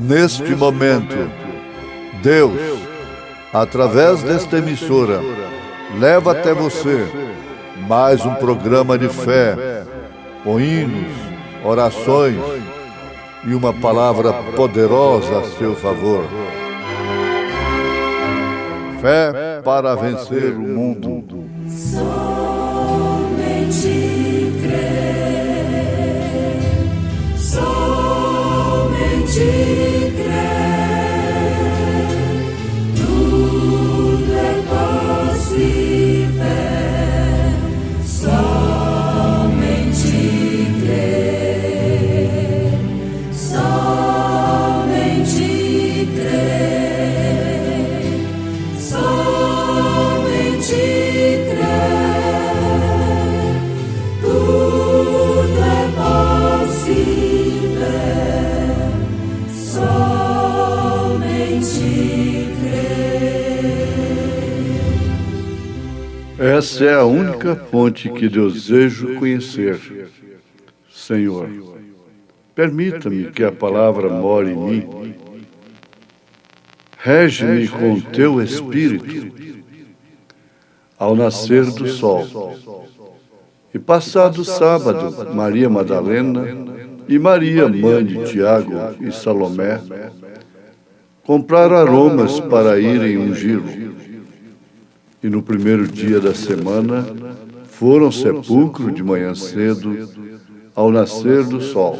Neste momento, Deus, através desta emissora, leva até você mais um programa de fé, com hinos, orações e uma palavra poderosa a seu favor. Fé para vencer o mundo. Somente crer, somente crer, tudo é possível. Somente crer, somente crer, somente crer, tudo é possível. Somente crer. Essa é a única fonte que desejo conhecer. Senhor, permita-me que a palavra more em mim. Rege-me com teu Espírito ao nascer do sol. E passado sábado, Maria Madalena e Maria, mãe de Tiago e Salomé, compraram aromas para irem ungí-lo. E no primeiro dia da semana, foram ao sepulcro de manhã cedo, ao nascer do sol.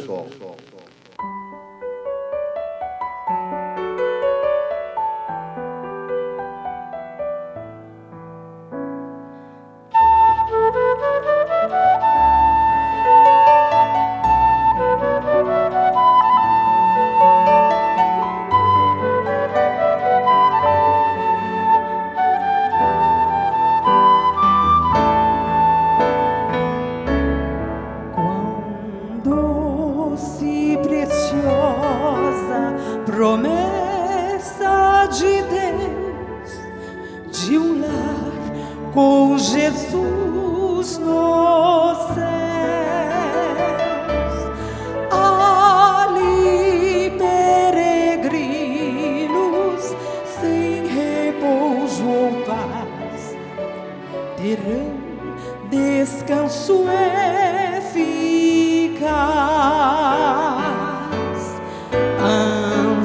Doce, preciosa promessa de Deus, de um lar com Jesus nos céus. Ali peregrinos sem repouso ou paz terão descanso eficaz.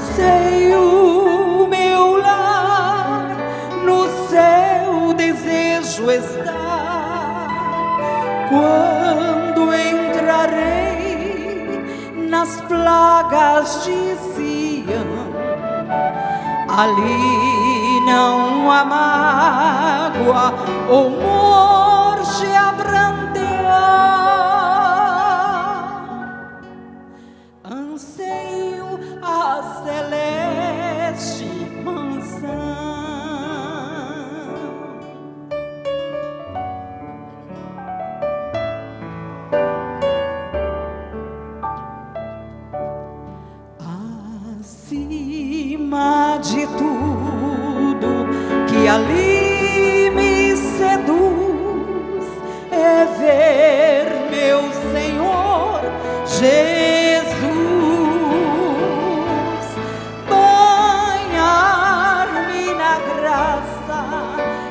Anseio meu lar, no céu desejo estar. Quando entrarei nas plagas de Sião, ali não há mágoa ou morte a brantear. Anseio a celeste mansão. Acima de tudo que ali me seduz é ver meu Senhor Jesus, banhar-me na graça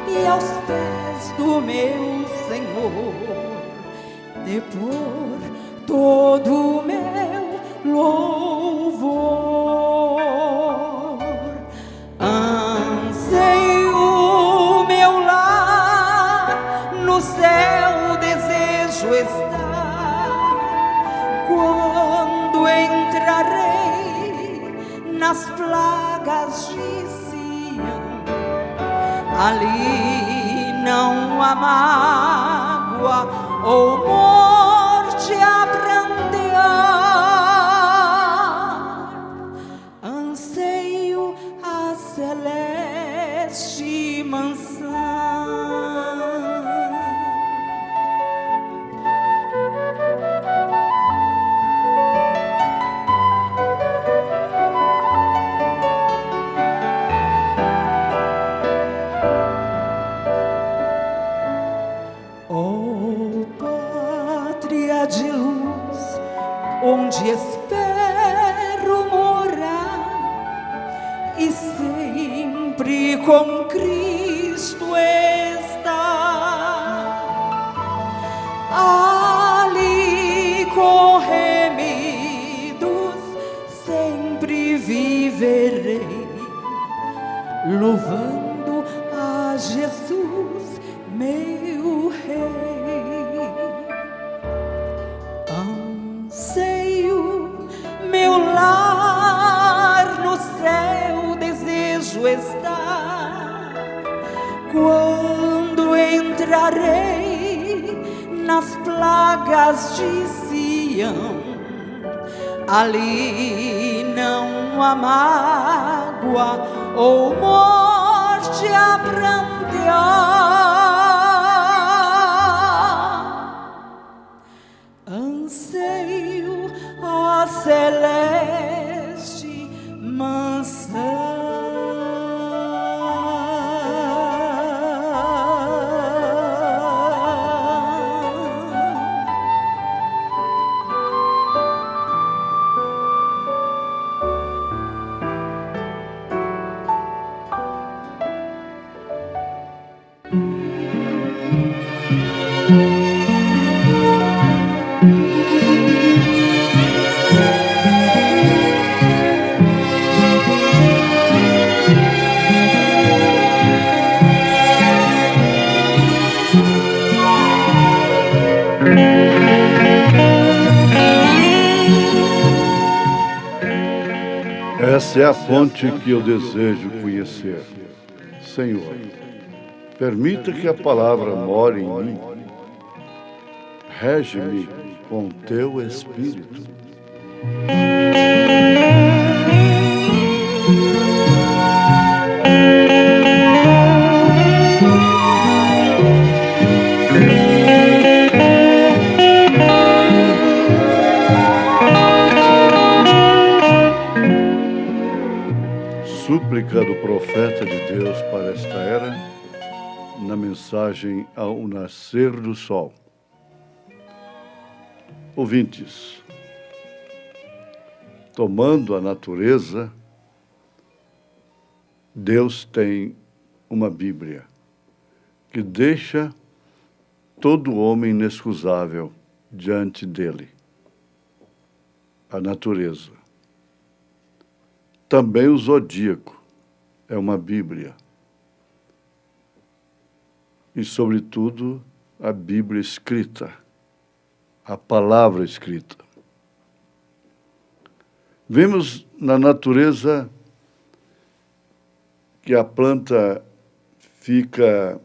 e aos pés do meu Senhor depor todo o meu louvor. Anseio meu lar, no céu desejo estar. Quando entrarei nas plagas de Sião, ali não há mágoa ou morte a brantear. Anseio a celeste mansão. Oh, Pai com Cristo está. Ali com remidos sempre viverei, louvando a Jesus, meu Rei. Anseio meu lar no céu, desejo estar quando entrarei nas plagas de Sião. Ali não há mágoa ou morte a prantear. Anseio a celeste mansão. Essa é a fonte que eu desejo conhecer. Senhor, permita que a palavra more em mim. Rege-me com teu Espírito. Súplica do profeta de Deus para esta era, na mensagem ao nascer do sol. Ouvintes, tomando a natureza, Deus tem uma Bíblia que deixa todo homem inexcusável diante dele. A natureza. Também o zodíaco é uma Bíblia. E, sobretudo, a Bíblia escrita, a palavra escrita. Vemos na natureza que a planta fica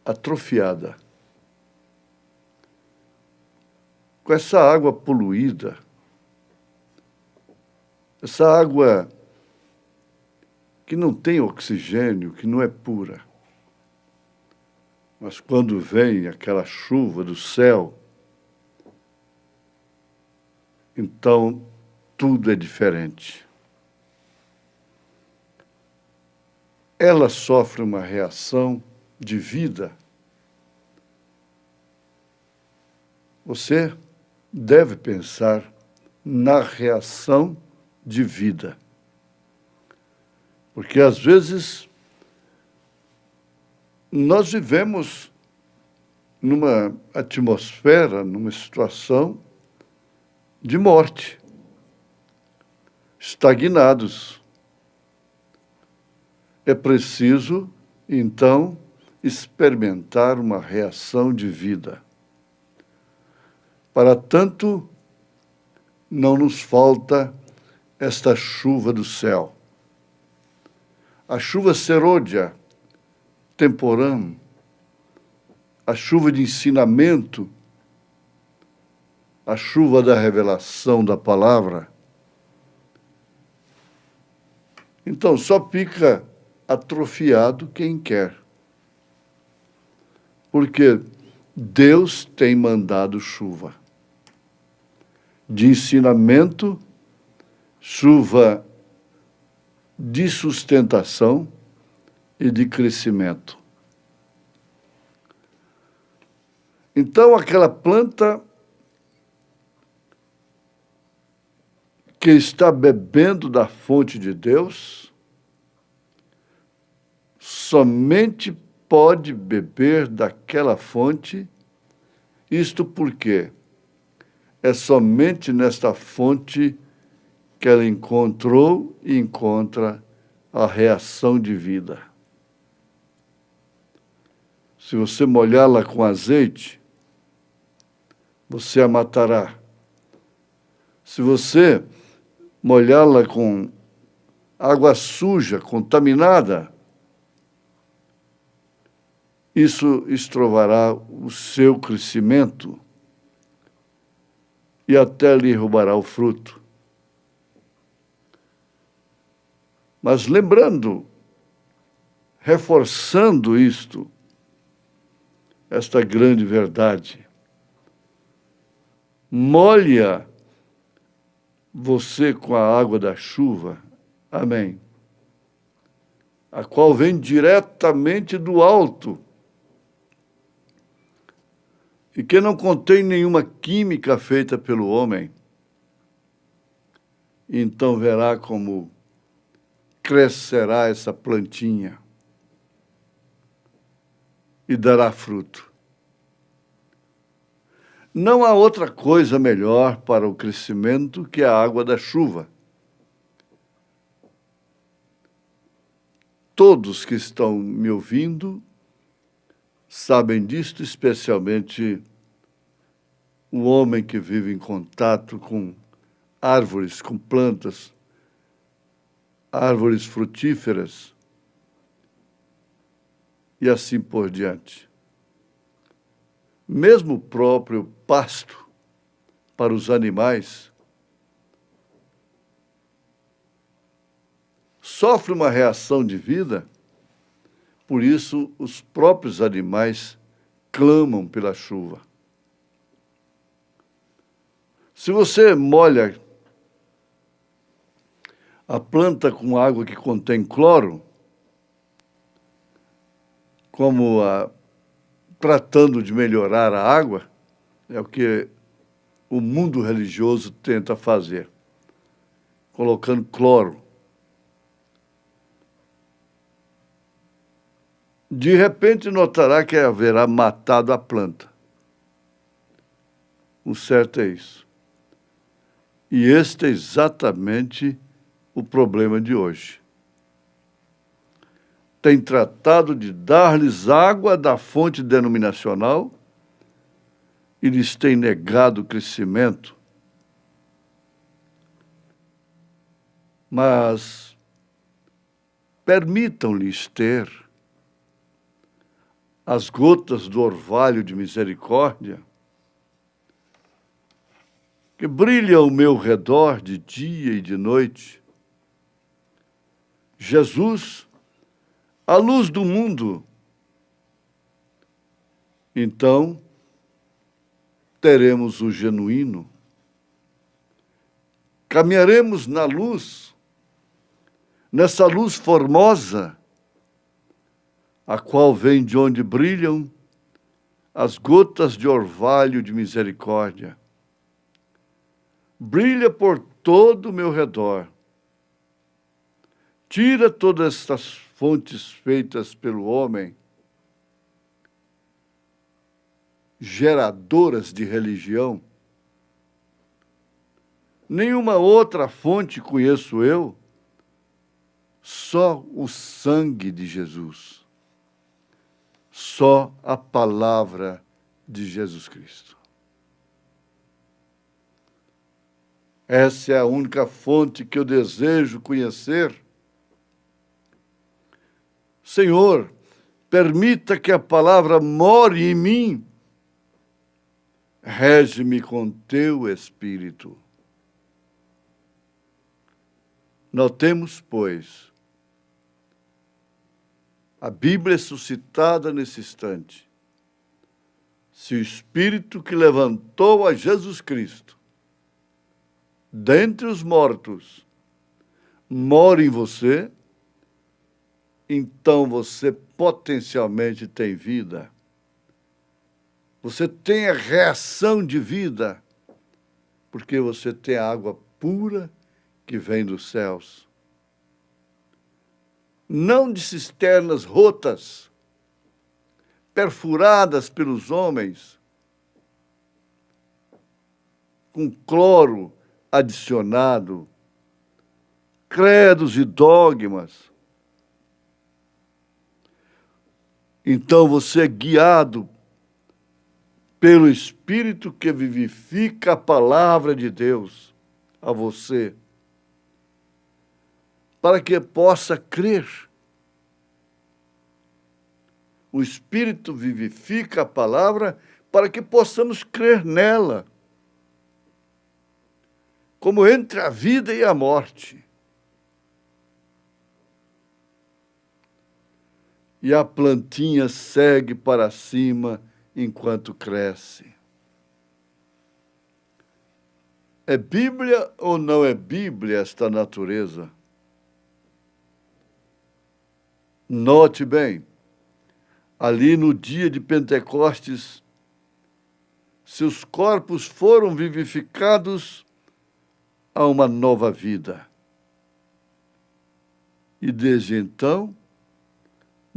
atrofiada. Com essa água poluída, essa água que não tem oxigênio, que não é pura. Mas quando vem aquela chuva do céu, então tudo é diferente. Ela sofre uma reação de vida. Você deve pensar na reação de vida. Porque, às vezes, nós vivemos numa atmosfera, numa situação de morte, estagnados. É preciso, então, experimentar uma reação de vida. Para tanto, não nos falta esta chuva do céu. A chuva serôdia, temporã, a chuva de ensinamento, a chuva da revelação da palavra. Então, só fica atrofiado quem quer. Porque Deus tem mandado chuva de ensinamento, chuva de sustentação e de crescimento. Então, aquela planta que está bebendo da fonte de Deus, somente pode beber daquela fonte. Isto porque é somente nesta fonte que ela encontrou e encontra a reação de vida. Se você molhá-la com azeite, você a matará. Se você molhá-la com água suja, contaminada, isso estrovará o seu crescimento e até lhe roubará o fruto. Mas lembrando, reforçando isto, esta grande verdade, molha você com a água da chuva, amém, a qual vem diretamente do alto e que não contém nenhuma química feita pelo homem. Então verá como crescerá essa plantinha e dará fruto. Não há outra coisa melhor para o crescimento que a água da chuva. Todos que estão me ouvindo sabem disto, especialmente o homem que vive em contato com árvores, com plantas, árvores frutíferas e assim por diante. Mesmo o próprio pasto para os animais sofre uma reação de vida, por isso os próprios animais clamam pela chuva. Se você molha a planta com água que contém cloro, como tratando de melhorar a água, é o que o mundo religioso tenta fazer, colocando cloro. De repente notará que haverá matado a planta. O certo é isso. E este é exatamente o problema de hoje. Tem tratado de dar-lhes água da fonte denominacional e lhes tem negado o crescimento. Mas permitam-lhes ter as gotas do orvalho de misericórdia que brilham ao meu redor de dia e de noite. Jesus, a luz do mundo. Então, teremos o genuíno. Caminharemos na luz, nessa luz formosa, a qual vem de onde brilham as gotas de orvalho de misericórdia. Brilha por todo o meu redor. Tira todas estas fontes feitas pelo homem, geradoras de religião. Nenhuma outra fonte conheço eu, só o sangue de Jesus. Só a palavra de Jesus Cristo. Essa é a única fonte que eu desejo conhecer. Senhor, permita que a palavra more em mim. Rege-me com teu Espírito. Notemos, pois, a Bíblia é suscitada nesse instante. Se o Espírito que levantou a Jesus Cristo dentre os mortos mora em você, então você potencialmente tem vida. Você tem a reação de vida, porque você tem a água pura que vem dos céus. não de cisternas rotas, perfuradas pelos homens, com cloro adicionado, credos e dogmas. Então você é guiado pelo Espírito que vivifica a palavra de Deus a você, para que possa crer. O Espírito vivifica a palavra para que possamos crer nela, como entre a vida e a morte. E a plantinha segue para cima enquanto cresce. É Bíblia ou não é Bíblia esta natureza? Note bem, ali no dia de Pentecostes, seus corpos foram vivificados a uma nova vida. E desde então,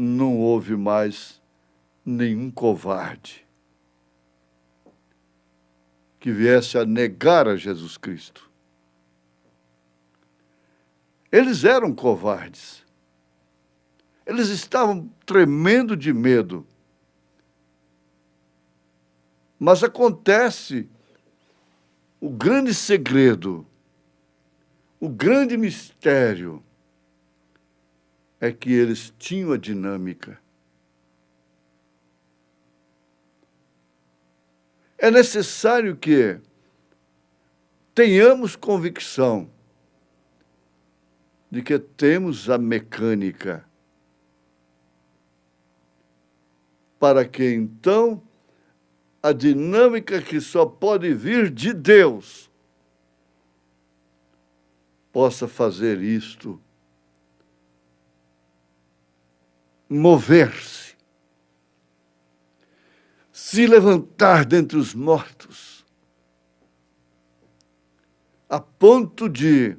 não houve mais nenhum covarde que viesse a negar a Jesus Cristo. Eles eram covardes. Eles estavam tremendo de medo. Mas acontece o grande segredo, o grande mistério, é que eles tinham a dinâmica. É necessário que tenhamos convicção de que temos a mecânica, para que então a dinâmica que só pode vir de Deus possa fazer isto mover-se, se levantar dentre os mortos, a ponto de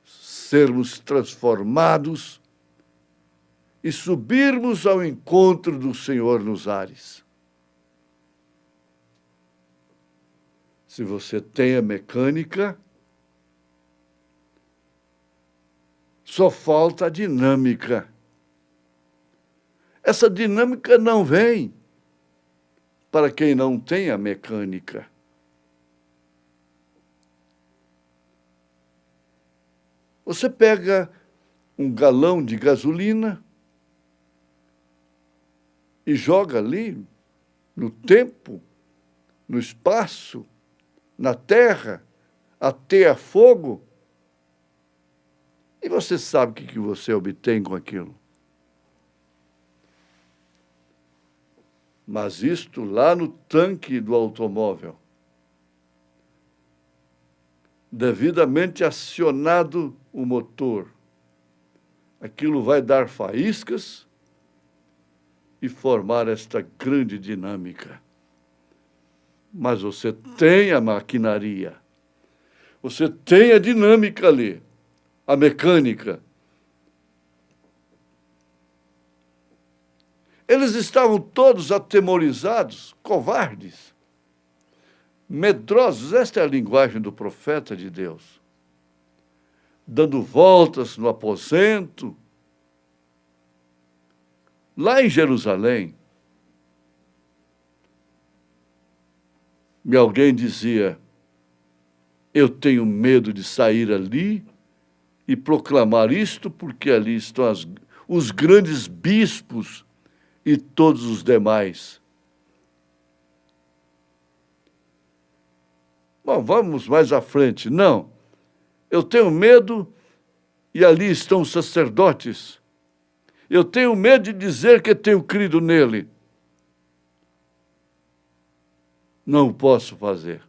sermos transformados e subirmos ao encontro do Senhor nos ares. Se você tem a mecânica, só falta a dinâmica. Essa dinâmica não vem para quem não tem a mecânica. Você pega um galão de gasolina e joga ali, no tempo, no espaço, na terra, até a fogo, e você sabe o que você obtém com aquilo. Mas isto lá no tanque do automóvel, devidamente acionado o motor, aquilo vai dar faíscas e formar esta grande dinâmica. Mas você tem a maquinaria, você tem a dinâmica ali, a mecânica. Eles estavam todos atemorizados, covardes, medrosos. Esta é a linguagem do profeta de Deus. Dando voltas no aposento. Lá em Jerusalém, alguém dizia: eu tenho medo de sair ali e proclamar isto, porque ali estão os grandes bispos e todos os demais. Bom, vamos mais à frente. Não, eu tenho medo e ali estão os sacerdotes. Eu tenho medo de dizer que tenho crido nele. Não posso fazer.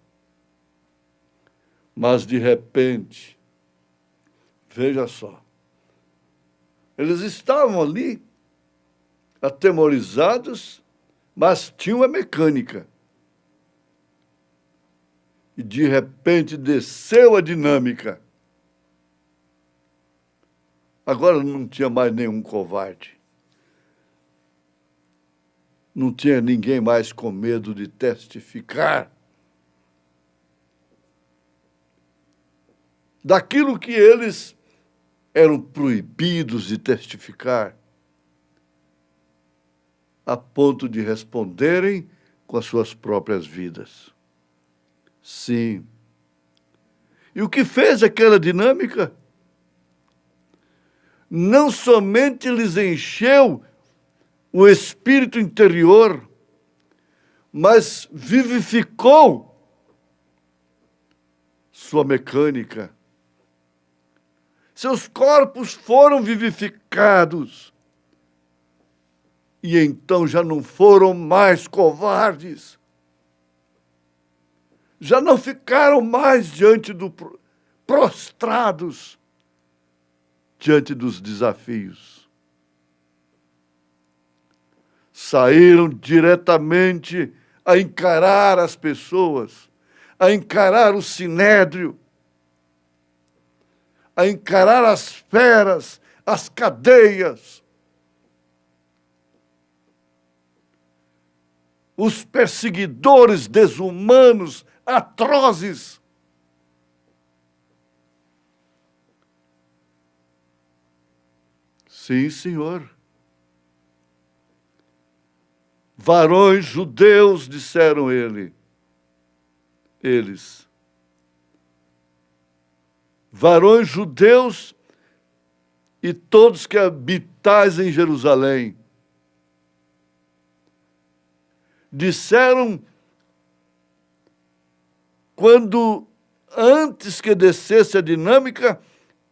Mas, de repente, veja só, eles estavam ali, atemorizados, mas tinham a mecânica. E, de repente, desceu a dinâmica. Agora não tinha mais nenhum covarde. Não tinha ninguém mais com medo de testificar daquilo que eles eram proibidos de testificar, a ponto de responderem com as suas próprias vidas. Sim. E o que fez aquela dinâmica? Não somente lhes encheu o espírito interior, mas vivificou sua mecânica. Seus corpos foram vivificados. E então já não foram mais covardes. Já não ficaram mais prostrados diante dos desafios. Saíram diretamente a encarar as pessoas, a encarar o sinédrio, a encarar as feras, as cadeias, os perseguidores desumanos, atrozes. Sim, Senhor. Varões judeus, disseram eles. Varões judeus e todos que habitais em Jerusalém. Disseram, quando antes que descesse a dinâmica,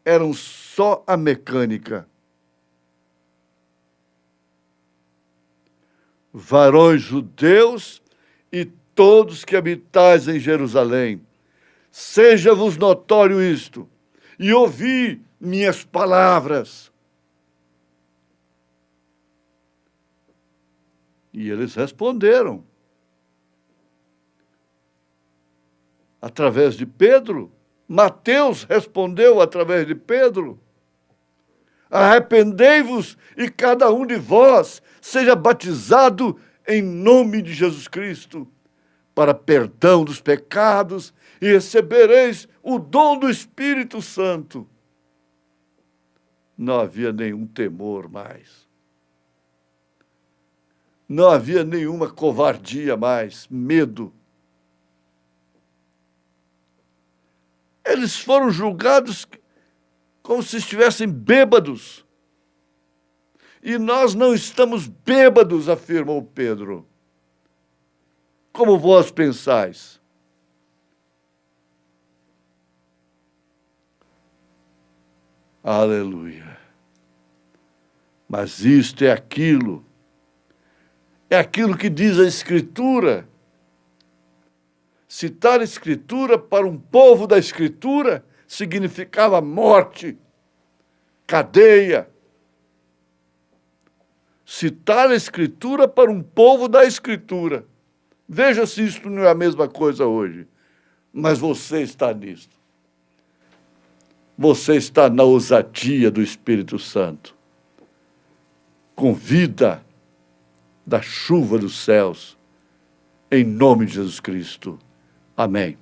eram só a mecânica. Varões judeus e todos que habitais em Jerusalém, seja-vos notório isto, e ouvi minhas palavras. E eles responderam. Através de Pedro. Mateus respondeu através de Pedro. Arrependei-vos e cada um de vós seja batizado em nome de Jesus Cristo, para perdão dos pecados, e recebereis o dom do Espírito Santo. Não havia nenhum temor mais. Não havia nenhuma covardia mais, medo. Eles foram julgados como se estivessem bêbados. E nós não estamos bêbados, afirmou Pedro. Como vós pensais? Aleluia. Mas isto é aquilo que diz a Escritura. Citar a Escritura para um povo da Escritura significava morte, cadeia. Citar a Escritura para um povo da Escritura. Veja se isto não é a mesma coisa hoje. Mas você está nisto. Você está na ousadia do Espírito Santo. Com vida da chuva dos céus. Em nome de Jesus Cristo. Amém.